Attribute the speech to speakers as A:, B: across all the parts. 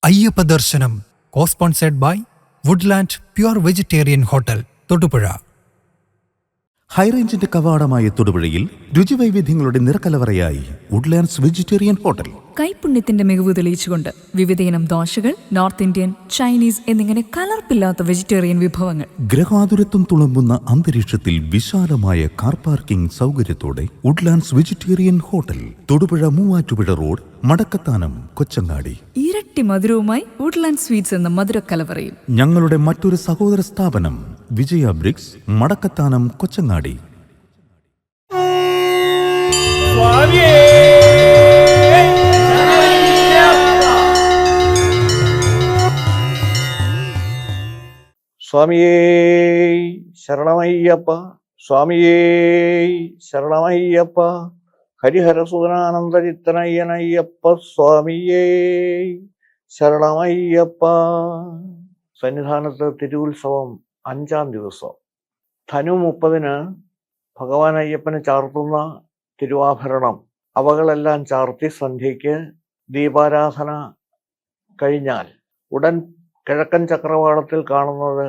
A: അയ്യപ്പ ദർശനം co-sponsored by Woodland pure vegetarian hotel Thodupuzha.
B: ഹൈറേഞ്ചിന്റെ കവാടമായ തൊടുപുഴയിൽ രുചിവൈവിധ്യങ്ങളുടെ നിറക്കലവറയായി വുഡ്ലാൻഡ്സ് വെജിറ്റേറിയൻ ഹോട്ടൽ.
C: കൈപുണ്യത്തിന്റെ മികവ് തെളിയിച്ചുകൊണ്ട് വിവിധയിനം ദോശകൾ, നോർത്ത് ഇന്ത്യൻ, ചൈനീസ് എന്നിങ്ങനെ കലർപ്പില്ലാത്ത വെജിറ്റേറിയൻ വിഭവങ്ങൾ.
B: ഗ്രഹാതുരത്വം തുളുമ്പുന്ന അന്തരീക്ഷത്തിൽ വിശാലമായ കാർ പാർക്കിംഗ് സൗകര്യത്തോടെ Woodlands vegetarian hotel, Thodupuzha Muvattupuzha road, Madakkathanam, Kochangadi.
C: ഇരട്ടി മധുരവുമായി വുഡ്ലാൻഡ് സ്വീറ്റ്സ് എന്ന മധുരക്കലവറയും.
B: ഞങ്ങളുടെ മറ്റൊരു സഹോദര സ്ഥാപനം വിജയ ബ്രിക്സ്, മടക്കത്താനം, കൊച്ചങ്ങാടി.
D: സ്വാമിയേ ശരണമയ്യപ്പ, സ്വാമിയേ ശരണമയ്യപ്പ, ഹരിഹരസുതനാനന്ദചിത്തനയ്യനയ്യപ്പ സ്വാമിയേ ശരണമയ്യപ്പ. സന്നിധാനത്ത് തിരുവുത്സവം 5-ാം ദിവസം ധനു 30-ന് ഭഗവാൻ അയ്യപ്പന് ചാർത്തുന്ന തിരുവാഭരണം അവകളെല്ലാം ചാർത്തി സന്ധ്യയ്ക്ക് ദീപാരാധന കഴിഞ്ഞാൽ ഉടൻ കിഴക്കൻ ചക്രവാളത്തിൽ കാണുന്നത്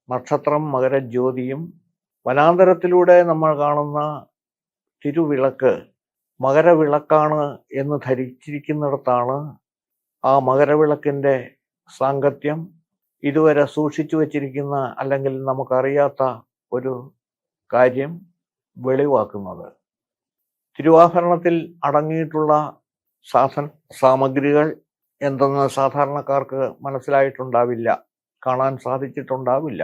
D: നക്ഷത്രം മകരജ്യോതിയും, വനാന്തരത്തിലൂടെ നമ്മൾ കാണുന്ന തിരുവിളക്ക് മകരവിളക്കാണ് എന്ന് ധരിച്ചിരിക്കുന്നിടത്താണ് ആ മകരവിളക്കിൻ്റെ സാങ്കത്യം ഇതുവരെ സൂക്ഷിച്ചു വച്ചിരിക്കുന്ന അല്ലെങ്കിൽ നമുക്കറിയാത്ത ഒരു കാര്യം വെളിവാക്കുന്നത്. തിരുവാഭരണത്തിൽ അടങ്ങിയിട്ടുള്ള സാമഗ്രികൾ എന്തെന്ന് സാധാരണക്കാർക്ക് മനസ്സിലായിട്ടുണ്ടാവില്ല, കാണാൻ സാധിച്ചിട്ടുണ്ടാവില്ല.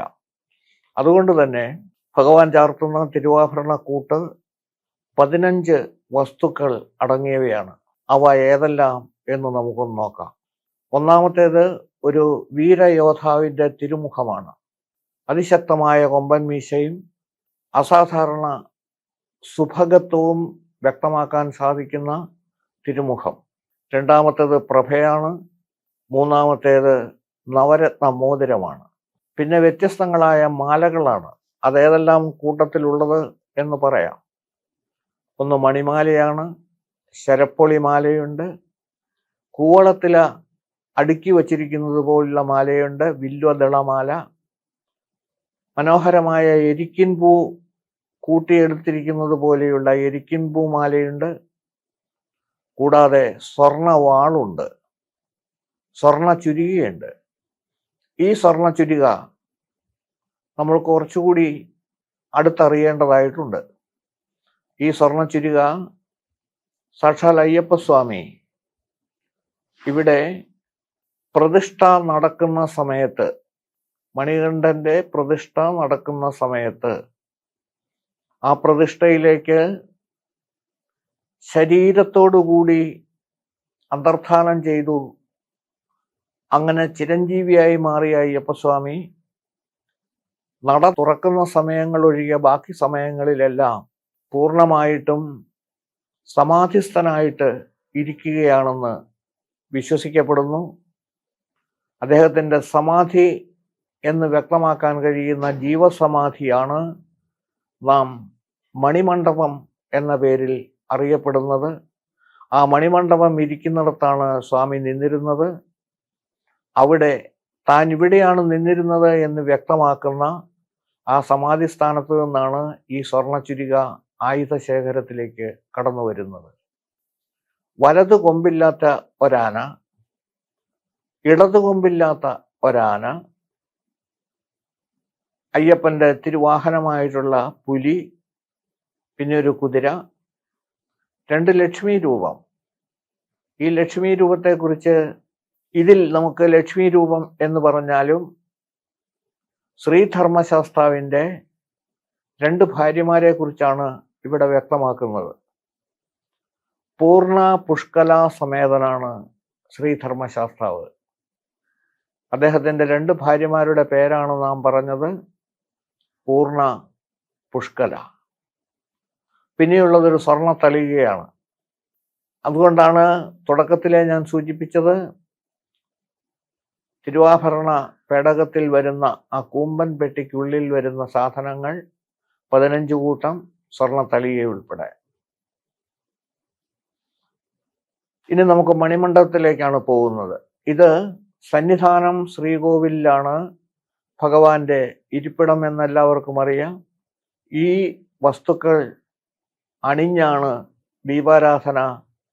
D: അതുകൊണ്ട് തന്നെ ഭഗവാൻ ചാർത്തുന്ന തിരുവാഭരണ കൂട്ട് 15 വസ്തുക്കൾ അടങ്ങിയവയാണ്. അവ ഏതെല്ലാം എന്ന് നമുക്കൊന്ന് നോക്കാം. ഒന്നാമത്തേത് ഒരു വീരയോദ്ധാവിൻ്റെ തിരുമുഖമാണ്. അതിശക്തമായ കൊമ്പൻ മീശയും അസാധാരണ സുഭഗത്വവും വ്യക്തമാക്കാൻ സാധിക്കുന്ന തിരുമുഖം. രണ്ടാമത്തേത് പ്രഭയാണ്. മൂന്നാമത്തേത് നവരത്ന മോതിരമാണ്. പിന്നെ വ്യത്യസ്തങ്ങളായ മാലകളാണ്. അതേതെല്ലാം കൂട്ടത്തിലുള്ളത് എന്ന് പറയാം. ഒന്ന് മണിമാലയാണ്, ശരപ്പൊളി മാലയുണ്ട്, കൂവളത്തില അടുക്കി വച്ചിരിക്കുന്നത് പോലുള്ള മാലയുണ്ട്, വില്വദളമാല, മനോഹരമായ എരിക്കിൻ പൂ കൂട്ടിയെടുത്തിരിക്കുന്നത് പോലെയുള്ള എരിക്കിൻ പൂ മാലയുണ്ട്. കൂടാതെ സ്വർണ വാളുണ്ട്, സ്വർണ ചുരികയുണ്ട്. ഈ സ്വർണ ചുരിക നമ്മൾ കുറച്ചുകൂടി അടുത്തറിയേണ്ടതായിട്ടുണ്ട്. ഈ സ്വർണ ചുരിക സാക്ഷാൽ അയ്യപ്പസ്വാമി ഇവിടെ പ്രതിഷ്ഠ നടക്കുന്ന സമയത്ത്, മണികണ്ഠന്റെ പ്രതിഷ്ഠ നടക്കുന്ന സമയത്ത് ആ പ്രതിഷ്ഠയിലേക്ക് ശരീരത്തോടുകൂടി അന്തർധാനം ചെയ്തു. അങ്ങനെ ചിരഞ്ജീവിയായി മാറിയ അയ്യപ്പസ്വാമി നട തുറക്കുന്ന സമയങ്ങൾ ഒഴികെ ബാക്കി സമയങ്ങളിലെല്ലാം പൂർണ്ണമായിട്ടും സമാധിസ്ഥനായിട്ട് ഇരിക്കുകയാണെന്ന് വിശ്വസിക്കപ്പെടുന്നു. അദ്ദേഹത്തിൻ്റെ സമാധി എന്ന് വ്യക്തമാക്കാൻ കഴിയുന്ന ജീവസമാധിയാണ് നാം മണിമണ്ഡപം എന്ന പേരിൽ അറിയപ്പെടുന്നത്. ആ മണിമണ്ഡപം ഇരിക്കുന്നിടത്താണ് സ്വാമി നിന്നിരുന്നത്. അവിടെ താൻ ഇവിടെയാണ് നിന്നിരുന്നത് എന്ന് വ്യക്തമാക്കുന്ന ആ സമാധി സ്ഥാനത്ത് നിന്നാണ് ഈ സ്വർണച്ചുരിക ആയുധശേഖരത്തിലേക്ക് കടന്നു വരുന്നത്. വലതു കൊമ്പില്ലാത്ത ഒരാന, ഇടതു കൊമ്പില്ലാത്ത ഒരാന, അയ്യപ്പൻ്റെ തിരുവാഹനമായിട്ടുള്ള പുലി, പിന്നെ ഒരു കുതിര, 2 ലക്ഷ്മി രൂപം. ഈ ലക്ഷ്മി രൂപത്തെക്കുറിച്ച് ഇതിൽ നമുക്ക് ലക്ഷ്മി രൂപം എന്ന് പറഞ്ഞാലും ശ്രീധർമ്മശാസ്താവിൻ്റെ 2 ഭാര്യമാരെ കുറിച്ചാണ് ഇവിടെ വ്യക്തമാക്കുന്നത്. പൂർണ്ണ പുഷ്കല സമേതനാണ് ശ്രീധർമ്മശാസ്താവ്. അദ്ദേഹത്തിൻ്റെ 2 ഭാര്യമാരുടെ പേരാണ് നാം പറഞ്ഞത്, പൂർണ്ണ, പുഷ്കല. പിന്നെയുള്ളതൊരു സ്വർണ്ണ തളികയാണ്. അതുകൊണ്ടാണ് തുടക്കത്തിലെ ഞാൻ സൂചിപ്പിച്ചത്, തിരുവാഭരണ പേടകത്തിൽ വരുന്ന ആ കൂമ്പൻ പെട്ടിക്കുള്ളിൽ വരുന്ന സാധനങ്ങൾ 15 കൂട്ടം സ്വർണ്ണ തളിക ഉൾപ്പെടെ. ഇനി നമുക്ക് മണിമണ്ഡപത്തിലേക്കാണ് പോകുന്നത്. ഇത് സന്നിധാനം ശ്രീകോവിലാണ് ഭഗവാന്റെ ഇരിപ്പിടം എന്നെല്ലാവർക്കും അറിയാം. ഈ വസ്തുക്കൾ അണിഞ്ഞാണ് ദീപാരാധന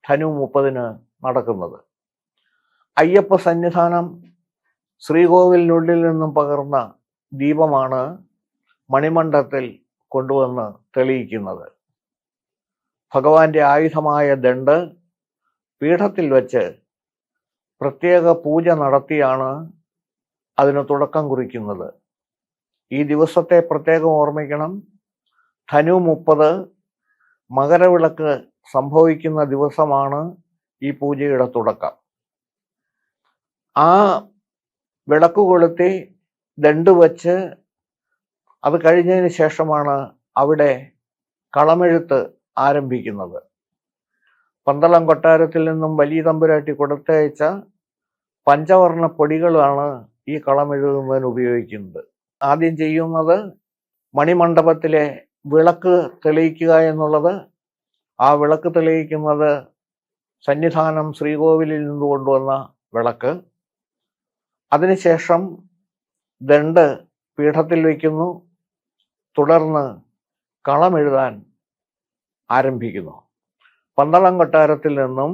D: ധനു 30 നടക്കുന്നത്. അയ്യപ്പ സന്നിധാനം ശ്രീകോവിലിനുള്ളിൽ നിന്നും പകർന്ന ദീപമാണ് മണിമണ്ഡപത്തിൽ കൊണ്ടുവന്ന് തെളിയിക്കുന്നത്. ഭഗവാന്റെ ആയുധമായ ദണ്ഡ് പീഠത്തിൽ വച്ച് പ്രത്യേക പൂജ നടത്തിയാണ് അതിന് തുടക്കം കുറിക്കുന്നത്. ഈ ദിവസത്തെ പ്രത്യേകം ഓർമ്മിക്കണം. ധനു 30 മകരവിളക്ക് സംഭവിക്കുന്ന ദിവസമാണ് ഈ പൂജയുടെ തുടക്കം. ആ വിളക്ക് കൊളുത്തി ദണ്ഡ് വച്ച് അത് കഴിഞ്ഞതിന് ശേഷമാണ് അവിടെ കളമെഴുത്ത് ആരംഭിക്കുന്നത്. പന്തളം കൊട്ടാരത്തിൽ നിന്നും വലിയ തമ്പുരാട്ടി കൊടുത്തയച്ച പഞ്ചവർണ്ണ പൊടികളാണ് ഈ കളമെഴുതുന്നതിന് ഉപയോഗിക്കുന്നത്. ആദ്യം ചെയ്യുന്നത് മണിമണ്ഡപത്തിലെ വിളക്ക് തെളിയിക്കുക എന്നുള്ളത്. ആ വിളക്ക് തെളിയിക്കുന്നത് സന്നിധാനം ശ്രീകോവിലിൽ നിന്ന് കൊണ്ടുവന്ന വിളക്ക്. അതിനുശേഷം ദണ്ഡ് പീഠത്തിൽ വയ്ക്കുന്നു. തുടർന്ന് കളമെഴുതാൻ ആരംഭിക്കുന്നു. പന്തളം കൊട്ടാരത്തിൽ നിന്നും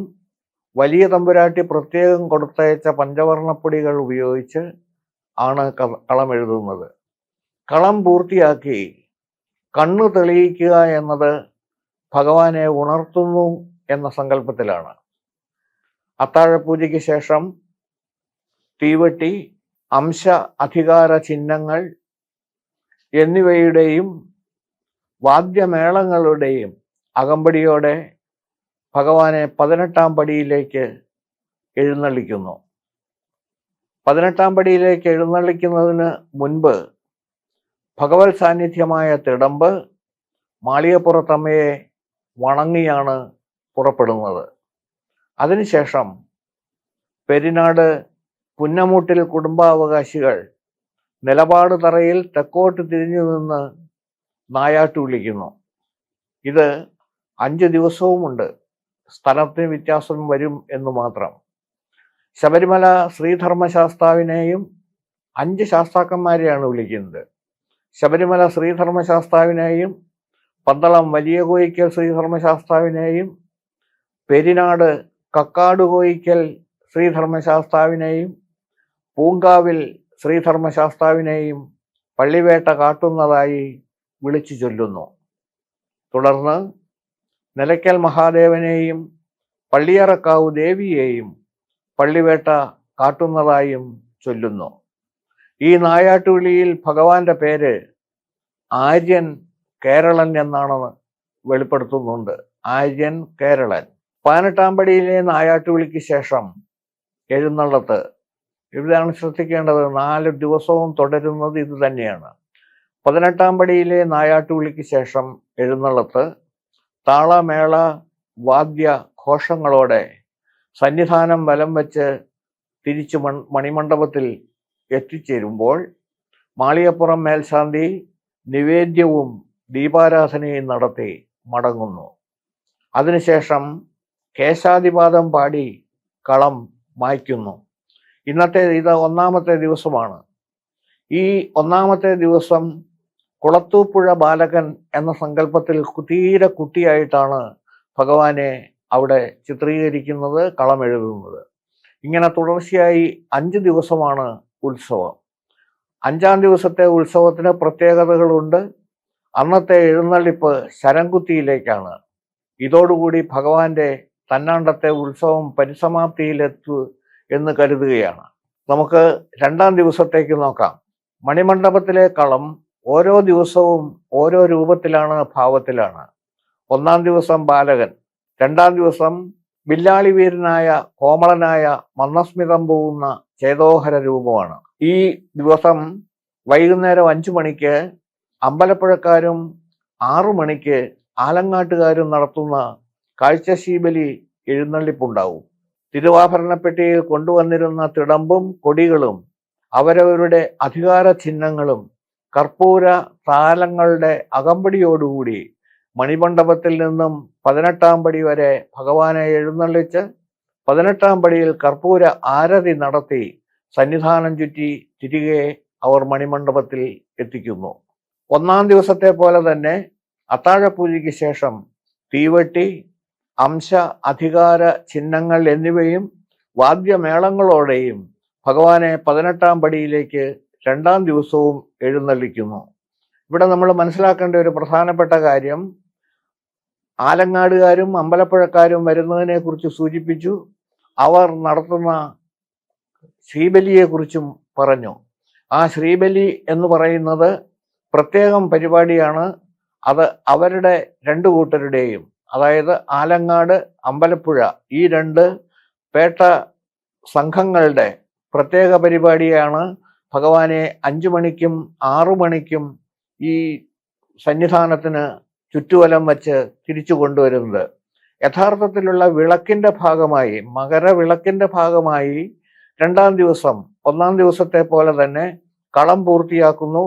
D: വലിയ തമ്പുരാട്ടി പ്രത്യേകം കൊടുത്തയച്ച പഞ്ചവർണ്ണപ്പൊടികൾ ഉപയോഗിച്ച് ആണ് കളമെഴുതുന്നത്. കളം പൂർത്തിയാക്കി കണ്ണ് തെളിയിക്കുക എന്നത് ഭഗവാനെ ഉണർത്തുന്നു എന്ന സങ്കല്പത്തിലാണ്. അത്താഴപൂജയ്ക്ക് ശേഷം തീവട്ടി, അംശ അധികാര ചിഹ്നങ്ങൾ എന്നിവയുടെയും വാദ്യമേളങ്ങളുടെയും അകമ്പടിയോടെ ഭഗവാനെ 18ാം പടിയിലേക്ക് എഴുന്നള്ളിക്കുന്നു. 18ാം പടിയിലേക്ക് എഴുന്നള്ളിക്കുന്നതിന് മുൻപ് ഭഗവത് സാന്നിധ്യമായ തിടമ്പ് മാളികപ്പുറത്തമ്മയെ വണങ്ങിയാണ് പുറപ്പെടുന്നത്. അതിനുശേഷം പെരിനാട് പുന്നമൂട്ടിൽ കുടുംബാവകാശികൾ നിലപാട് തറയിൽ തെക്കോട്ട് തിരിഞ്ഞു നിന്ന് നായാട്ട് വിളിക്കുന്നു. ഇത് 5 ദിവസവുമുണ്ട്. സ്ഥലത്തിന് വ്യത്യാസം വരും എന്ന് മാത്രം. ശബരിമല ശ്രീധർമ്മശാസ്താവിനെയും 5 ശാസ്താക്കന്മാരെയാണ് വിളിക്കുന്നത്. ശബരിമല ശ്രീധർമ്മശാസ്താവിനെയും പന്തളം വലിയ കോയിക്കൽ ശ്രീധർമ്മശാസ്താവിനെയും പെരിനാട് കക്കാട് കോയിക്കൽ ശ്രീധർമ്മശാസ്താവിനെയും പൂങ്കാവിൽ ശ്രീധർമ്മശാസ്താവിനെയും പള്ളിവേട്ട കാട്ടുന്നതായി വിളിച്ചു ചൊല്ലുന്നു. തുടർന്ന് നിലയ്ക്കൽ മഹാദേവനെയും പള്ളിയറക്കാവ് ദേവിയെയും പള്ളിവേട്ട കാട്ടുന്നതായും ചൊല്ലുന്നു. ഈ നായാട്ടുവിളിയിൽ ഭഗവാന്റെ പേര് ആര്യൻ കേരളൻ എന്നാണ് വെളിപ്പെടുത്തുന്നുണ്ട്. ആര്യൻ കേരളൻ. 18ാം പടിയിലെ നായാട്ടുവിളിക്ക് ശേഷം എഴുന്നള്ളത്ത്. ഇവിടെയാണ് ശ്രദ്ധിക്കേണ്ടത്. 4 ദിവസവും തുടരുന്നത് ഇത് തന്നെയാണ്. 18ാം പടിയിലെ നായാട്ടുവിളിക്ക് ശേഷം എഴുന്നള്ളത്ത് താളമേള വാദ്യ ഘോഷങ്ങളോടെ സന്നിധാനം വലം വെച്ച് തിരിച്ചു മണിമണ്ഡപത്തിൽ എത്തിച്ചേരുമ്പോൾ മാളികപ്പുറം മേൽശാന്തി നിവേദ്യവും ദീപാരാധനയും നടത്തി മടങ്ങുന്നു. അതിനുശേഷം കേശാദിപാദം പാടി കളം മായ്ക്കുന്നു. ഇത് 1ാമത്തെ ദിവസമാണ്. ഈ 1ാമത്തെ ദിവസം കുളത്തൂപ്പുഴ ബാലകൻ എന്ന സങ്കല്പത്തിൽ തീരെ കുട്ടിയായിട്ടാണ് ഭഗവാനെ അവിടെ ചിത്രീകരിക്കുന്നത്, കളമെഴുതുന്നത്. ഇങ്ങനെ തുടർച്ചയായി 5 ദിവസമാണ് ഉത്സവം. 5ാം ദിവസത്തെ ഉത്സവത്തിന് പ്രത്യേകതകളുണ്ട്. അന്നത്തെ എഴുന്നള്ളിപ്പ് ശരംകുത്തിയിലേക്കാണ്. ഇതോടുകൂടി ഭഗവാന്റെ തന്നാണ്ടത്തെ ഉത്സവം പരിസമാപ്തിയിലെത്തു എന്ന് കരുതുകയാണ്. നമുക്ക് 2ാം ദിവസത്തേക്ക് നോക്കാം. മണിമണ്ഡപത്തിലെ കളം ഓരോ ദിവസവും ഓരോ രൂപത്തിലാണ്, ഭാവത്തിലാണ്. 1ാം ദിവസം ബാലകൻ, 2ാം ദിവസം വില്ലാളി വീരനായ കോമളനായ മന്ദസ്മിതം പോകുന്ന ചേതോഹര രൂപമാണ്. ഈ ദിവസം വൈകുന്നേരം 5 മണിക്ക് അമ്പലപ്പുഴക്കാരും 6 മണിക്ക് ആലങ്ങാട്ടുകാരും നടത്തുന്ന കാഴ്ചശീബലി എഴുന്നള്ളിപ്പുണ്ടാവും. തിരുവാഭരണപ്പെട്ടിയിൽ കൊണ്ടുവന്നിരുന്ന തിടമ്പും കൊടികളും അവരവരുടെ അധികാര ചിഹ്നങ്ങളും കർപ്പൂര താലങ്ങളുടെ അകമ്പടിയോടുകൂടി മണിമണ്ഡപത്തിൽ നിന്നും 18ാം പടി വരെ ഭഗവാനെ എഴുന്നള്ളിച്ച് 18-ാം പടിയിൽ കർപ്പൂര ആരതി നടത്തി സന്നിധാനം ചുറ്റി തിരികെ അവർ മണിമണ്ഡപത്തിൽ എത്തിക്കുന്നു. 1-ാം ദിവസത്തെ പോലെ തന്നെ അത്താഴപൂജയ്ക്ക് ശേഷം തീവട്ടി, അംശ, അധികാര ചിഹ്നങ്ങൾ എന്നിവയും വാദ്യമേളങ്ങളോടെയും ഭഗവാനെ 18-ാം പടിയിലേക്ക് 2-ാം ദിവസവും എഴുന്നള്ളിക്കുന്നു. ഇവിടെ നമ്മൾ മനസ്സിലാക്കേണ്ട ഒരു പ്രധാനപ്പെട്ട കാര്യം, ആലങ്ങാടുകാരും അമ്പലപ്പുഴക്കാരും വരുന്നതിനെ കുറിച്ച് സൂചിപ്പിച്ചു. അവർ നടത്തുന്ന ശ്രീബലിയെക്കുറിച്ചും പറഞ്ഞു. ആ ശ്രീബലി എന്ന് പറയുന്നത് പ്രത്യേകം പരിപാടിയാണ്. അത് അവരുടെ രണ്ടു കൂട്ടരുടെയും, അതായത് ആലങ്ങാട്, അമ്പലപ്പുഴ, ഈ 2 പേട്ട സംഘങ്ങളുടെ പ്രത്യേക പരിപാടിയാണ് ഭഗവാനെ 5 മണിക്കും 6 മണിക്കും ഈ സന്നിധാനത്തിന് ചുറ്റുവലം വച്ച് തിരിച്ചു കൊണ്ടുവരുന്നത്. യഥാർത്ഥത്തിലുള്ള വിളക്കിന്റെ ഭാഗമായി, മകരവിളക്കിന്റെ ഭാഗമായി 2-ാം ദിവസം 1-ാം ദിവസത്തെ പോലെ തന്നെ കളം പൂർത്തിയാക്കുന്നു.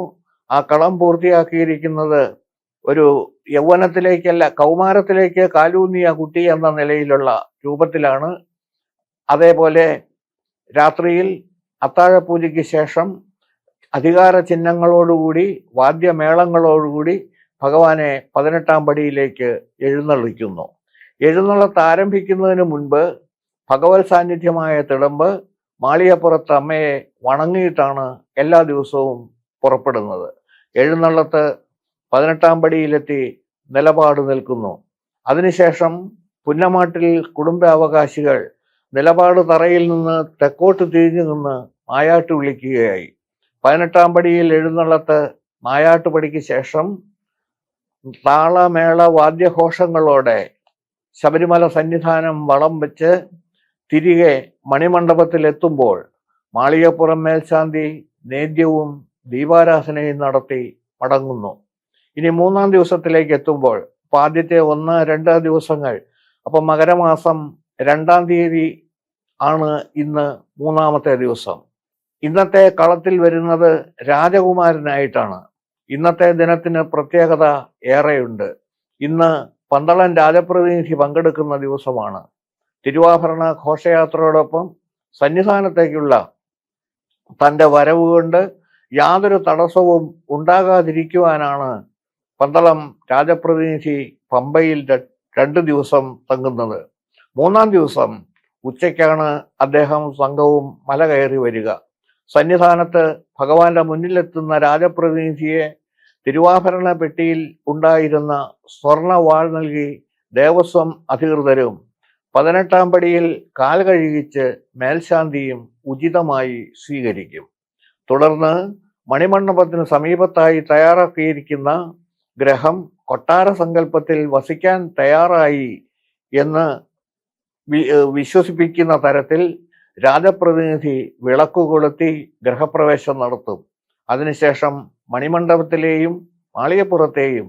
D: ആ കളം പൂർത്തിയാക്കിയിരിക്കുന്നത് ഒരു യൗവനത്തിലേക്കല്ല, കൗമാരത്തിലേക്ക് കാലൂന്നിയ കുട്ടി എന്ന നിലയിലുള്ള രൂപത്തിലാണ്. അതേപോലെ രാത്രിയിൽ അത്താഴപൂജയ്ക്ക് ശേഷം അധികാര ചിഹ്നങ്ങളോടുകൂടി വാദ്യമേളങ്ങളോടുകൂടി ഭഗവാനെ 18-ാം പടിയിലേക്ക് എഴുന്നള്ളിക്കുന്നു. എഴുന്നള്ളത്ത് ആരംഭിക്കുന്നതിന് മുൻപ് ഭഗവത് സാന്നിധ്യമായ തിടമ്പ് മാളികപ്പുറത്ത് അമ്മയെ വണങ്ങിയിട്ടാണ് എല്ലാ ദിവസവും പുറപ്പെടുന്നത്. എഴുന്നള്ളത്ത് 18-ാം പടിയിലെത്തി നിലപാട് നിൽക്കുന്നു. അതിനുശേഷം പുന്നമാട്ടിൽ കുടുംബാവകാശികൾ നിലപാട് തറയിൽ നിന്ന് തെക്കോട്ട് തിരിഞ്ഞു നിന്ന് നായാട്ട് വിളിക്കുകയായി. 18-ാം പടിയിൽ എഴുന്നള്ളത്ത് നായാട്ടുപടിക്ക് ശേഷം താളമേള വാദ്യഘോഷങ്ങളോടെ ശബരിമല സന്നിധാനം വളം വെച്ച് തിരികെ മണിമണ്ഡപത്തിൽ എത്തുമ്പോൾ മാളികപ്പുറം മേൽശാന്തി നേദ്യവും ദീപാരാധനയും നടത്തി മടങ്ങുന്നു. ഇനി 3-ാം ദിവസത്തിലേക്ക് എത്തുമ്പോൾ, ആദ്യത്തെ 1, 2 ദിവസങ്ങൾ, അപ്പം മകരമാസം 2-ാം തീയതി ആണ് ഇന്ന് 3-ാമത്തെ ദിവസം. ഇന്നത്തെ കളത്തിൽ വരുന്നത് രാജകുമാരനായിട്ടാണ്. ഇന്നത്തെ ദിനത്തിന് പ്രത്യേകത ഏറെയുണ്ട്. ഇന്ന് പന്തളം രാജപ്രതിനിധി പങ്കെടുക്കുന്ന ദിവസമാണ്. തിരുവാഭരണ ഘോഷയാത്രയോടൊപ്പം സന്നിധാനത്തേക്കുള്ള തൻ്റെ വരവ് കൊണ്ട് യാതൊരു തടസ്സവും ഉണ്ടാകാതിരിക്കുവാനാണ് പന്തളം രാജപ്രതിനിധി പമ്പയിൽ 2 ദിവസം തങ്ങുന്നത്. 3-ാം ദിവസം ഉച്ചയ്ക്കാണ് അദ്ദേഹം സംഘവും മല കയറി വരിക. സന്നിധാനത്ത് ഭഗവാന്റെ മുന്നിലെത്തുന്ന രാജപ്രതിനിധിയെ തിരുവാഭരണ പെട്ടിയിൽ ഉണ്ടായിരുന്ന സ്വർണ വാൾ നൽകി ദേവസ്വം അധികൃതരും 18-ാം പടിയിൽ കാൽ കഴുകിച്ച് മേൽശാന്തിയും ഉചിതമായി സ്വീകരിക്കും. തുടർന്ന് മണിമണ്ഡപത്തിന് സമീപത്തായി തയ്യാറാക്കിയിരിക്കുന്ന ഗ്രഹം കൊട്ടാര സങ്കല്പത്തിൽ വസിക്കാൻ തയ്യാറായി എന്ന് വിശ്വസിപ്പിക്കുന്ന തരത്തിൽ രാജപ്രതിനിധി വിളക്കു കൊളുത്തി ഗൃഹപ്രവേശം നടത്തും. അതിനുശേഷം മണിമണ്ഡപത്തിലെയും മാളികപ്പുറത്തെയും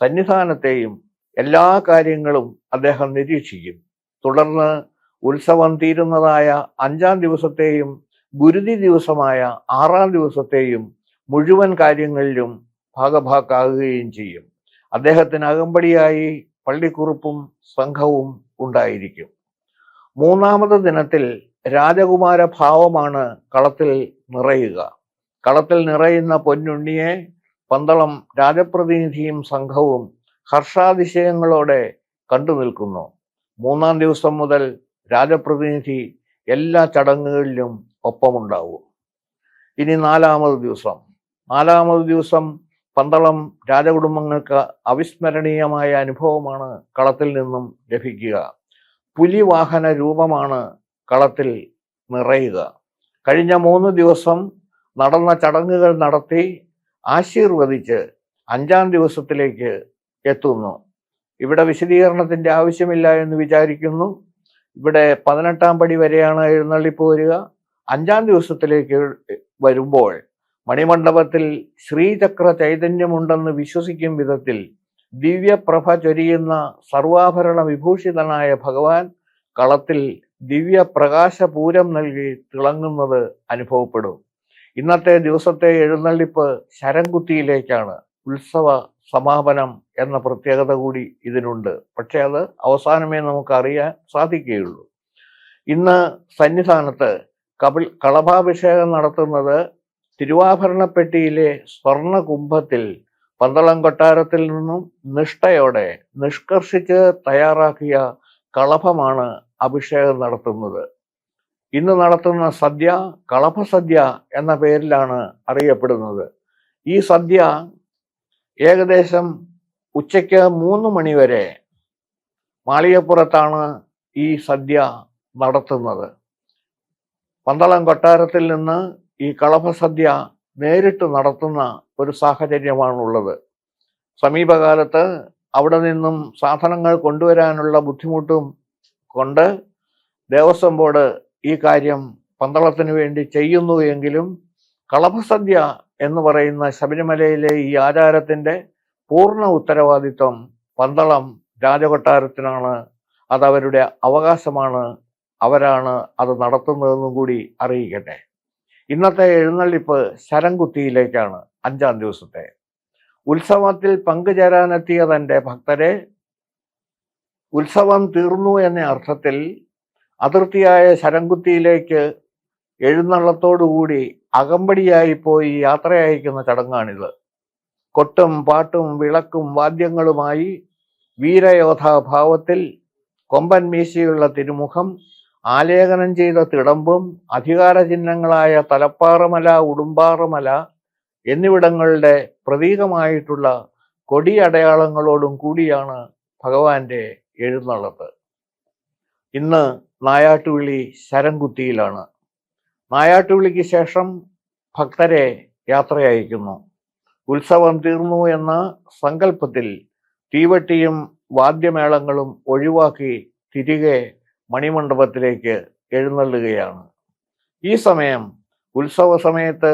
D: സന്നിധാനത്തെയും എല്ലാ കാര്യങ്ങളും അദ്ദേഹം നിരീക്ഷിക്കും. തുടർന്ന് ഉത്സവം തീരുന്നതായ 5-ാം ദിവസത്തെയും ഗുരുതി ദിവസമായ 6-ാം ദിവസത്തെയും മുഴുവൻ കാര്യങ്ങളിലും ഭാഗഭാക്കാകുകയും ചെയ്യും. അദ്ദേഹത്തിന് അകമ്പടിയായി പള്ളിക്കുറുപ്പും സംഘവും ഉണ്ടായിരിക്കും. 3-ാമത് ദിനത്തിൽ രാജകുമാര ഭാവമാണ് കളത്തിൽ നിറയുക. കളത്തിൽ നിറയുന്ന പൊന്നുണ്ണിയെ പന്തളം രാജപ്രതിനിധിയും സംഘവും ഹർഷാതിശയങ്ങളോടെ കണ്ടു നിൽക്കുന്നു. 3-ാം ദിവസം മുതൽ രാജപ്രതിനിധി എല്ലാ ചടങ്ങുകളിലും ഒപ്പമുണ്ടാവും. ഇനി 4-ാമത് ദിവസം. 4-ാമത് ദിവസം പന്തളം രാജകുടുംബങ്ങൾക്ക് അവിസ്മരണീയമായ അനുഭവമാണ് കളത്തിൽ നിന്നും ലഭിക്കുക. പുലിവാഹന രൂപമാണ് കളത്തിൽ നിറയുക. കഴിഞ്ഞ 3 ദിവസം നടന്ന ചടങ്ങുകൾ നടത്തി ആശീർവദിച്ച് 5-ാം ദിവസത്തിലേക്ക് എത്തുന്നു. ഇവിടെ വിശദീകരണത്തിന്റെ ആവശ്യമില്ല എന്ന് വിചാരിക്കുന്നു. ഇവിടെ 18-ാം പടി വരെയാണ് എഴുന്നള്ളിപ്പ് വരിക. 5-ാം ദിവസത്തിലേക്ക് വരുമ്പോൾ മണിമണ്ഡപത്തിൽ ശ്രീചക്ര ചൈതന്യമുണ്ടെന്ന് വിശ്വസിക്കും വിധത്തിൽ ദിവ്യപ്രഭ ചൊരിയുന്ന സർവാഭരണ വിഭൂഷിതനായ ഭഗവാൻ കളത്തിൽ ദിവ്യപ്രകാശപൂരം നൽകി തിളങ്ങുന്നത് അനുഭവപ്പെടും. ഇന്നത്തെ ദിവസത്തെ എഴുന്നള്ളിപ്പ് ശരംകുത്തിയിലേക്കാണ്. ഉത്സവ സമാപനം എന്ന പ്രത്യേകത കൂടി ഇതിനുണ്ട്. പക്ഷെ അത് അവസാനമേ നമുക്ക് അറിയാൻ സാധിക്കുകയുള്ളൂ. ഇന്ന് സന്നിധാനത്ത് കളഭാഭിഷേകം നടത്തുന്നത് തിരുവാഭരണപ്പെട്ടിയിലെ സ്വർണ്ണ കുംഭത്തിൽ പന്തളം കൊട്ടാരത്തിൽ നിന്നും നിഷ്ഠയോടെ നിഷ്കർഷിച്ച് തയ്യാറാക്കിയ കളഭമാണ് അഭിഷേകം നടത്തുന്നത്. ഇന്ന് നടത്തുന്ന സദ്യ കളഭസദ്യ എന്ന പേരിലാണ് അറിയപ്പെടുന്നത്. ഈ സദ്യ ഏകദേശം ഉച്ചയ്ക്ക് 3 മണി വരെ മാളികപ്പുറത്താണ് ഈ സദ്യ നടത്തുന്നത്. പന്തളം കൊട്ടാരത്തിൽ നിന്ന് ഈ കളഭസദ്യ നേരിട്ട് നടത്തുന്ന ഒരു സാഹചര്യമാണുള്ളത്. സമീപകാലത്ത് അവിടെ നിന്നും സാധനങ്ങൾ കൊണ്ടുവരാനുള്ള ബുദ്ധിമുട്ടും കൊണ്ട് ദേവസ്വം ബോർഡ് ഈ കാര്യം പന്തളത്തിന് വേണ്ടി ചെയ്യുന്നു എങ്കിലും കളഭസദ്യ എന്ന് പറയുന്ന ശബരിമലയിലെ ഈ ആചാരത്തിൻ്റെ പൂർണ്ണ ഉത്തരവാദിത്വം പന്തളം രാജകൊട്ടാരത്തിനാണ്. അതവരുടെ അവകാശമാണ്, അവരാണ് അത് നടത്തുന്നതെന്നും കൂടി അറിയിക്കട്ടെ. ഇന്നത്തെ എഴുന്നള്ളിപ്പ് ശരംകുത്തിയിലേക്കാണ്. 5-ാം ദിവസത്തെ ഉത്സവത്തിൽ പങ്കുചേരാനെത്തിയ തൻ്റെ ഭക്തരെ ഉത്സവം തീർന്നു എന്ന അർത്ഥത്തിൽ അതിർത്തിയായ ശരംകുത്തിയിലേക്ക് എഴുന്നള്ളത്തോടുകൂടി അകമ്പടിയായി പോയി യാത്രയയക്കുന്ന ചടങ്ങാണിത്. കൊട്ടും പാട്ടും വിളക്കും വാദ്യങ്ങളുമായി വീരയോധാഭാവത്തിൽ കൊമ്പൻ മീശയുള്ള തിരുമുഖം, ആലേഖനം ചെയ്ത തിടമ്പും അധികാര ചിഹ്നങ്ങളായ തലപ്പാറമല, ഉടുമ്പാറമല എന്നിവിടങ്ങളുടെ പ്രതീകമായിട്ടുള്ള കൊടിയടയാളങ്ങളോടും കൂടിയാണ് ഭഗവാന്റെ എഴുന്നള്ളത്ത്. ഇന്ന് നായാട്ടുവിളി ശരംകുത്തിയിലാണ്. നായാട്ടുവിളിക്ക് ശേഷം ഭക്തരെ യാത്രയയക്കുന്നു. ഉത്സവം തീർന്നു എന്ന സങ്കല്പത്തിൽ തീവട്ടിയും വാദ്യമേളങ്ങളും ഒഴിവാക്കി തിരികെ മണിമണ്ഡപത്തിലേക്ക് എഴുന്നള്ളുകയാണ്. ഈ സമയം ഉത്സവ സമയത്ത്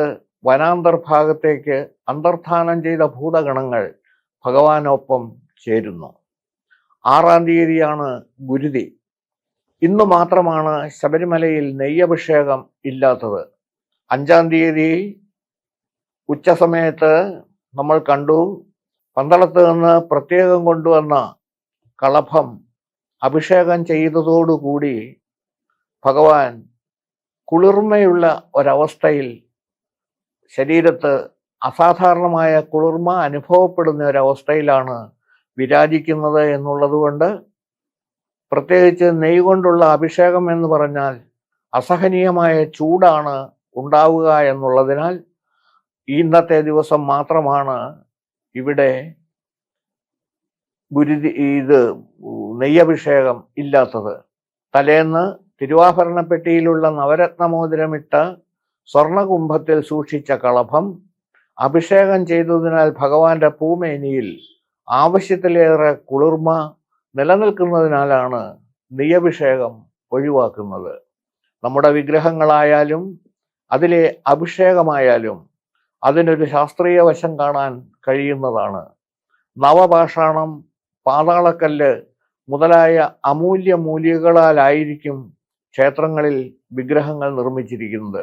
D: വനാന്തർഭാഗത്തേക്ക് അന്തർധാനം ചെയ്ത ഭൂതഗണങ്ങൾ ഭഗവാനൊപ്പം ചേരുന്നു. 6-ാം തീയതിയാണ് ഗുരുതി. ഇന്ന് മാത്രമാണ് ശബരിമലയിൽ നെയ്യഭിഷേകം ഇല്ലാത്തത്. 5-ാം തീയതി ഉച്ചസമയത്ത് നമ്മൾ കണ്ടു, പന്തളത്ത് നിന്ന് പ്രത്യേകം കൊണ്ടുവന്ന കളഭം അഭിഷേകം ചെയ്തതോടുകൂടി ഭഗവാൻ കുളിർമയുള്ള ഒരവസ്ഥയിൽ, ശരീരത്ത് അസാധാരണമായ കുളിർമ അനുഭവപ്പെടുന്ന ഒരവസ്ഥയിലാണ് വിരാജിക്കുന്നത് എന്നുള്ളതുകൊണ്ട്, പ്രത്യേകിച്ച് നെയ്യ് കൊണ്ടുള്ള അഭിഷേകം എന്ന് പറഞ്ഞാൽ അസഹനീയമായ ചൂടാണ് ഉണ്ടാവുക എന്നുള്ളതിനാൽ ഇന്നത്തെ ദിവസം മാത്രമാണ് ഇവിടെ നെയ്യഭിഷേകം ഇല്ലാത്തത്. തലേന്ന് തിരുവാഭരണപ്പെട്ടിയിലുള്ള നവരത്നമോതിരമിട്ട സ്വർണകുംഭത്തിൽ സൂക്ഷിച്ച കളഭം അഭിഷേകം ചെയ്തതിനാൽ ഭഗവാന്റെ പൂമേനിയിൽ ആവശ്യത്തിലേറെ കുളിർമ നിലനിൽക്കുന്നതിനാലാണ് നെയ്യഭിഷേകം ഒഴിവാക്കുന്നത്. നമ്മുടെ വിഗ്രഹങ്ങളായാലും അതിലെ അഭിഷേകമായാലും അതിനൊരു ശാസ്ത്രീയ വശം കാണാൻ കഴിയുന്നതാണ്. നവപാഷാണം, പാതാളക്കല്ല് മുതലായ അമൂല്യ മൂലികകളാലായിരിക്കും ക്ഷേത്രങ്ങളിൽ വിഗ്രഹങ്ങൾ നിർമ്മിച്ചിരിക്കുന്നത്.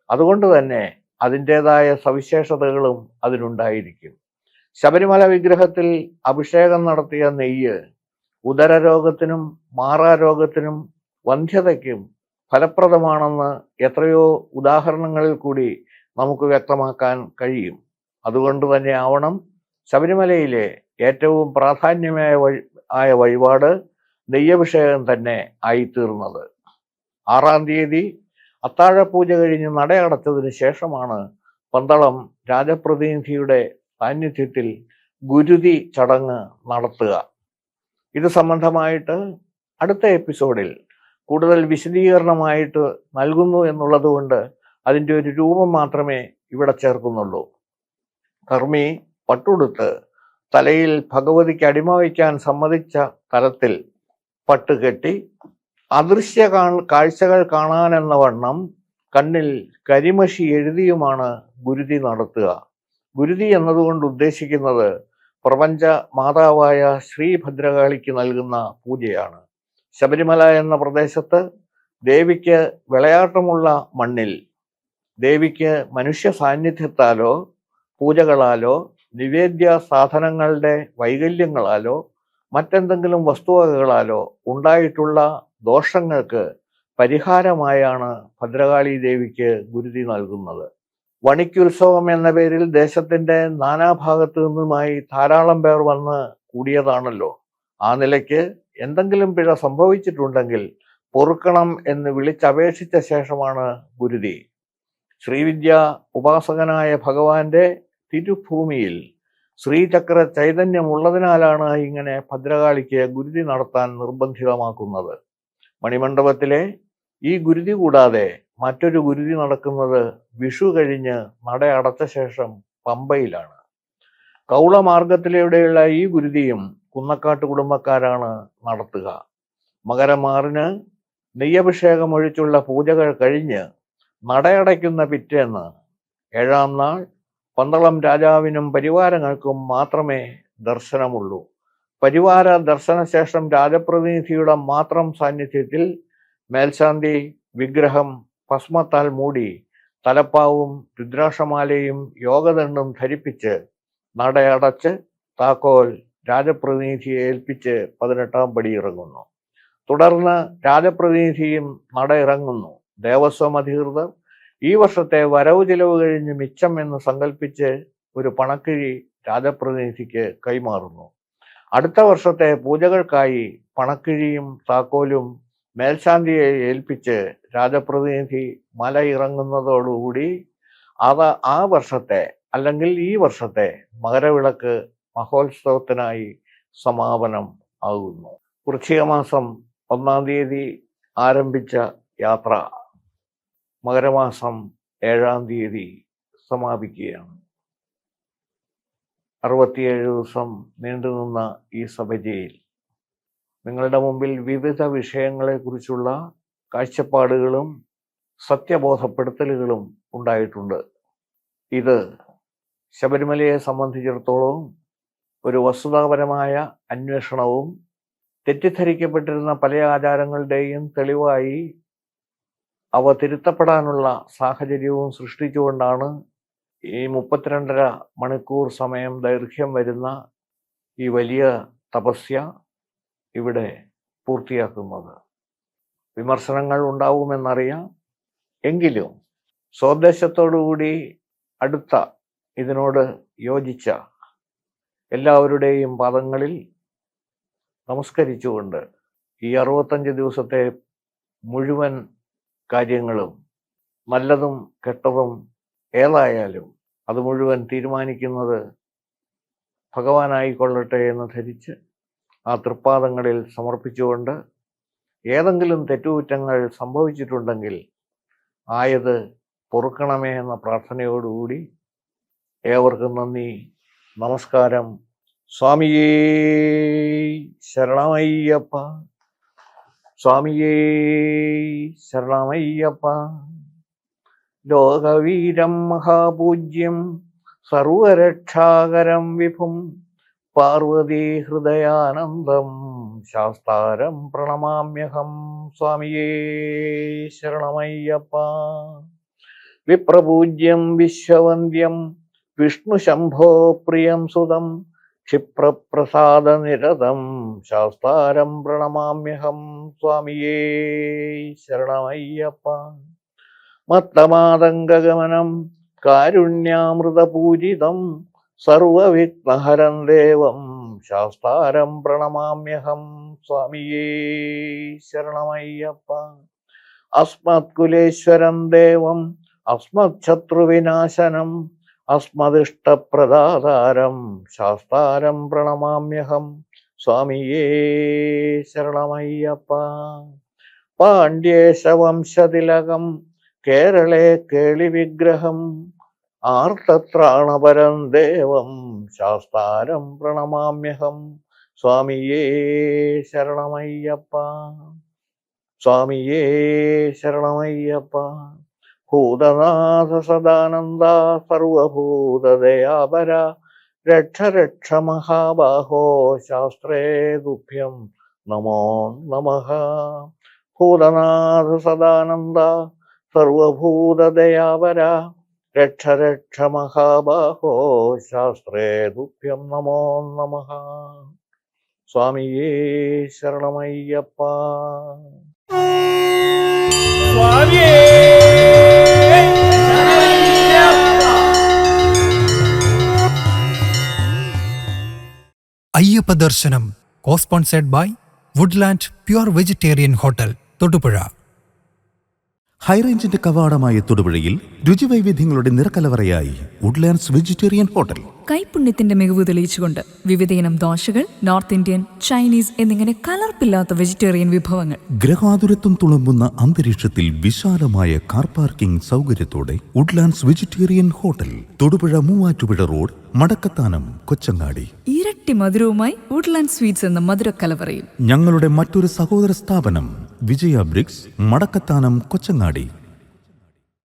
D: അതുകൊണ്ട് തന്നെ അതിൻ്റെതായ സവിശേഷതകളും അതിനുണ്ടായിരിക്കും. ശബരിമല വിഗ്രഹത്തിൽ അഭിഷേകം നടത്തിയ നെയ്യ് ഉദരരോഗത്തിനും മാറാരോഗത്തിനും വന്ധ്യതയ്ക്കും ഫലപ്രദമാണെന്ന് എത്രയോ ഉദാഹരണങ്ങളിൽ കൂടി നമുക്ക് വ്യക്തമാക്കാൻ കഴിയും. അതുകൊണ്ട് തന്നെ ആവണം ശബരിമലയിലെ ഏറ്റവും പ്രാധാന്യമായ വഴിപാട് നെയ്യഭിഷേകം തന്നെ ആയിത്തീർന്നത്. 6-ാം തീയതി അത്താഴപൂജ കഴിഞ്ഞ് നടയടച്ചതിന് ശേഷമാണ് പന്തളം രാജപ്രതിനിധിയുടെ സാന്നിധ്യത്തിൽ ഗുരുതി ചടങ്ങ് നടത്തുക. ഇത് സംബന്ധമായിട്ട് അടുത്ത എപ്പിസോഡിൽ കൂടുതൽ വിശദീകരണമായിട്ട് നൽകുന്നു എന്നുള്ളത് കൊണ്ട് അതിൻ്റെ ഒരു രൂപം മാത്രമേ ഇവിടെ ചേർക്കുന്നുള്ളൂ. കർമ്മി പട്ടുടുത്ത് തലയിൽ ഭഗവതിക്ക് അടിമ വയ്ക്കാൻ സമ്മതിച്ച തലത്തിൽ പട്ടുകെട്ടി അദൃശ്യ കാഴ്ചകൾ കാണാനെന്ന വണ്ണം കണ്ണിൽ കരിമഷി എഴുതിയുമാണ് ഗുരുതി നടത്തുക. ഗുരുതി എന്നതുകൊണ്ട് ഉദ്ദേശിക്കുന്നത് പ്രപഞ്ച മാതാവായ ശ്രീഭദ്രകാളിക്ക് നൽകുന്ന പൂജയാണ്. ശബരിമല എന്ന പ്രദേശത്ത് ദേവിക്ക് വിളയാട്ടമുള്ള മണ്ണിൽ ദേവിക്ക് മനുഷ്യ സാന്നിധ്യത്താലോ പൂജകളാലോ നിവേദ്യ സാധനങ്ങളുടെ വൈകല്യങ്ങളാലോ മറ്റെന്തെങ്കിലും വസ്തുവകകളാലോ ഉണ്ടായിട്ടുള്ള ദോഷങ്ങൾക്ക് പരിഹാരമായാണ് ഭദ്രകാളി ദേവിക്ക് ഗുരുതി നൽകുന്നത്. വണിക്കുത്സവം എന്ന പേരിൽ ദേശത്തിന്റെ നാനാഭാഗത്തു നിന്നുമായി ധാരാളം പേർ വന്ന് കൂടിയതാണല്ലോ. ആ നിലയ്ക്ക് എന്തെങ്കിലും പിഴ സംഭവിച്ചിട്ടുണ്ടെങ്കിൽ പൊറുക്കണം എന്ന് വിളിച്ചപേക്ഷിച്ച ശേഷമാണ് ഗുരുതി. ശ്രീവിദ്യ ഉപാസകനായ ഭഗവാന്റെ തിരുഭൂമിയിൽ ശ്രീചക്ര ചൈതന്യമുള്ളതിനാലാണ് ഇങ്ങനെ ഭദ്രകാളിക്ക് ഗുരുതി നടത്താൻ നിർബന്ധിതമാക്കുന്നത്. മണിമണ്ഡപത്തിലെ ഈ ഗുരുതി കൂടാതെ മറ്റൊരു ഗുരുതി നടക്കുന്നത് വിഷു കഴിഞ്ഞ് നട അടച്ച ശേഷം പമ്പയിലാണ്. കൗളമാർഗത്തിലൂടെയുള്ള ഈ ഗുരുതിയും കുന്നക്കാട്ട് കുടുംബക്കാരാണ് നടത്തുക. മകരം 6-ന് നെയ്യഭിഷേകം ഒഴിച്ചുള്ള പൂജകൾ കഴിഞ്ഞ് നടയടയ്ക്കുന്ന പിറ്റേന്ന് 7-ാം നാൾ പന്തളം രാജാവിനും പരിവാരങ്ങൾക്കും മാത്രമേ ദർശനമുള്ളൂ. പരിവാര ദർശനശേഷം രാജപ്രതിനിധിയുടെ മാത്രം സാന്നിധ്യത്തിൽ മേൽശാന്തി വിഗ്രഹം ഭസ്മത്താൽ മൂടി തലപ്പാവും രുദ്രാക്ഷമാലയും യോഗദണ്ഡും ധരിപ്പിച്ച് നടയടച്ച് താക്കോൽ രാജപ്രതിനിധിയെ ഏൽപ്പിച്ച് 18-ാം പടി ഇറങ്ങുന്നു. തുടർന്ന് രാജപ്രതിനിധിയും നട ഇറങ്ങുന്നു. ദേവസ്വം അധികൃതർ ഈ വർഷത്തെ വരവ് ചിലവ് കഴിഞ്ഞ് മിച്ചം എന്ന് സങ്കല്പിച്ച് ഒരു പണക്കിഴി രാജപ്രതിനിധിക്ക് കൈമാറുന്നു. അടുത്ത വർഷത്തെ പൂജകൾക്കായി പണക്കിഴിയും താക്കോലും മേൽശാന്തിയെ ഏൽപ്പിച്ച് രാജപ്രതിനിധി മല ഇറങ്ങുന്നതോടുകൂടി ആ വർഷത്തെ അല്ലെങ്കിൽ ഈ വർഷത്തെ മകരവിളക്ക് മഹോത്സവത്തിനായി സമാപനം ആകുന്നു. വൃശ്ചിക മാസം 1-ാം തീയതി ആരംഭിച്ച യാത്ര മകരമാസം 7-ാം തീയതി സമാപിക്കുകയാണ്. 67 ദിവസം നീണ്ടുനിന്ന ഈ സഭയിൽ നിങ്ങളുടെ മുമ്പിൽ വിവിധ വിഷയങ്ങളെക്കുറിച്ചുള്ള കാഴ്ചപ്പാടുകളും സത്യബോധപ്പെടുത്തലുകളും ഉണ്ടായിട്ടുണ്ട്. ഇത് ശബരിമലയെ സംബന്ധിച്ചിടത്തോളം ഒരു വസ്തുതാപരമായ അന്വേഷണവും തെറ്റിദ്ധരിക്കപ്പെട്ടിരുന്ന പല ആചാരങ്ങളുടെയും തെളിവായി അവ തിരുത്തപ്പെടാനുള്ള സാഹചര്യവും സൃഷ്ടിച്ചുകൊണ്ടാണ് ഈ 32.5 മണിക്കൂർ സമയം ദൈർഘ്യം വരുന്ന ഈ വലിയ തപസ്യ ഇവിടെ പൂർത്തിയാക്കുന്നത്. വിമർശനങ്ങൾ ഉണ്ടാവുമെന്നറിയാം. എങ്കിലും സ്വദേശത്തോടുകൂടി അടുത്ത ഇതിനോട് യോജിച്ച എല്ലാവരുടെയും പാദങ്ങളിൽ നമസ്കരിച്ചുകൊണ്ട് ഈ 65 ദിവസത്തെ മുഴുവൻ കാര്യങ്ങളും നല്ലതും കെട്ടതും ഏതായാലും അത് മുഴുവൻ തീരുമാനിക്കുന്നത് ഭഗവാനായിക്കൊള്ളട്ടെ എന്ന് ധരിച്ച് ആ തൃപ്പാദങ്ങളിൽ സമർപ്പിച്ചുകൊണ്ട് ഏതെങ്കിലും തെറ്റുകുറ്റങ്ങൾ സംഭവിച്ചിട്ടുണ്ടെങ്കിൽ ആയത് പൊറുക്കണമേ എന്ന പ്രാർത്ഥനയോടുകൂടി ഏവർക്കും നന്ദി, നമസ്കാരം. സ്വാമിയേ ശരണമയ്യപ്പ, സ്വാമിയേ ശരണമയ്യപ്പ. ലോകവീരം മഹാപൂജ്യം സർവരക്ഷാകരം വിഭും പാർവതീ ഹൃദയാനന്ദം ശാസ്താരം പ്രണമാമ്യഹം. സ്വാമിയേ ശരണമയ്യപ്പ. വിപ്രപൂജ്യം വിശ്വവന്ദ്യം വിഷ്ണു ശംഭോ പ്രിയം സുതം ക്ഷിപ്രപ്രസാദനിരതം ശാസ്താരം പ്രണമാമ്യഹം. സ്വാമിയേ ശരണമയ്യപ്പ. മത്തമാതംഗഗമനം കാരുണ്യാമൃതപൂജിതം സർവവിഘ്നഹരം ദേവം ശാസ്താരം പ്രണമാമ്യഹം. സ്വാമിയേ ശരണമയ്യപ്പ. അസ്മത്കുലേശ്വരം ദേവം അസ്മത്ശത്രുവിനാശനം അസ്മദിഷ്ടപ്രദാതാരം ശാസ്താരം പ്രണമാമ്യഹം. സ്വാമിയേ ശരണമയ്യപ്പ. പാണ്ഡ്യേശവംശതിലകം കേരളേ കേളിവിഗ്രഹം ആർത്തത്രാണപരം ദേവം ശാസ്താരം പ്രണമാമ്യഹം. സ്വാമിയേ ശരണമയ്യപ്പ. സ്വാമിയേ ശരണമയ്യപ്പ. ഭൂതനാഥ സദാനന്ദ സർവഭൂതദയാപര രക്ഷ രക്ഷ മഹാബാഹോ ശാസ്ത്രേ തുഭ്യം നമോ നമഃ. ഭൂതനാഥ സദാനന്ദ സർവഭൂതദയാപര രക്ഷ രക്ഷ മഹാബാഹോ ശാസ്ത്രേ തുഭ്യം നമോ നമഃ. സ്വാമിയേ ശരണമയ്യപ്പ.
A: അയ്യപ്പ ദർശനം co-sponsored by Woodland pure vegetarian hotel Thodupuzha.
B: ഹൈറേഞ്ചിന്റെ കവാടമായ തൊടുപുഴയിൽ രുചിവൈവിധ്യങ്ങളുടെ നിറക്കലവറയായി വുഡ്ലാൻഡ്സ് വെജിറ്റേറിയൻ ഹോട്ടൽ.
C: കൈപുണ്യത്തിന്റെ മികവ് തെളിയിച്ചുകൊണ്ട് വിവിധയിനം ദോശകൾ, നോർത്ത് ഇന്ത്യൻ, ചൈനീസ് എന്നിങ്ങനെ കലർപ്പില്ലാത്ത വെജിറ്റേറിയൻ വിഭവങ്ങൾ.
B: ഗ്രഹാതുരത്വം തുളുമ്പുന്ന അന്തരീക്ഷത്തിൽ വിശാലമായ കാർ പാർക്കിംഗ് സൗകര്യത്തോടെ Woodlands vegetarian hotel, Thodupuzha Muvattupuzha road, Madakkathanam, Kochangadi.
C: ഇരട്ടി മധുരവുമായി വുഡ്ലാൻഡ് സ്വീറ്റ്സ് എന്ന മധുരക്കലവറയും.
B: ഞങ്ങളുടെ മറ്റൊരു സഹോദര സ്ഥാപനം വിജയ ബ്രിക്സ്, മടക്കത്താനം, കൊച്ചങ്ങാടി.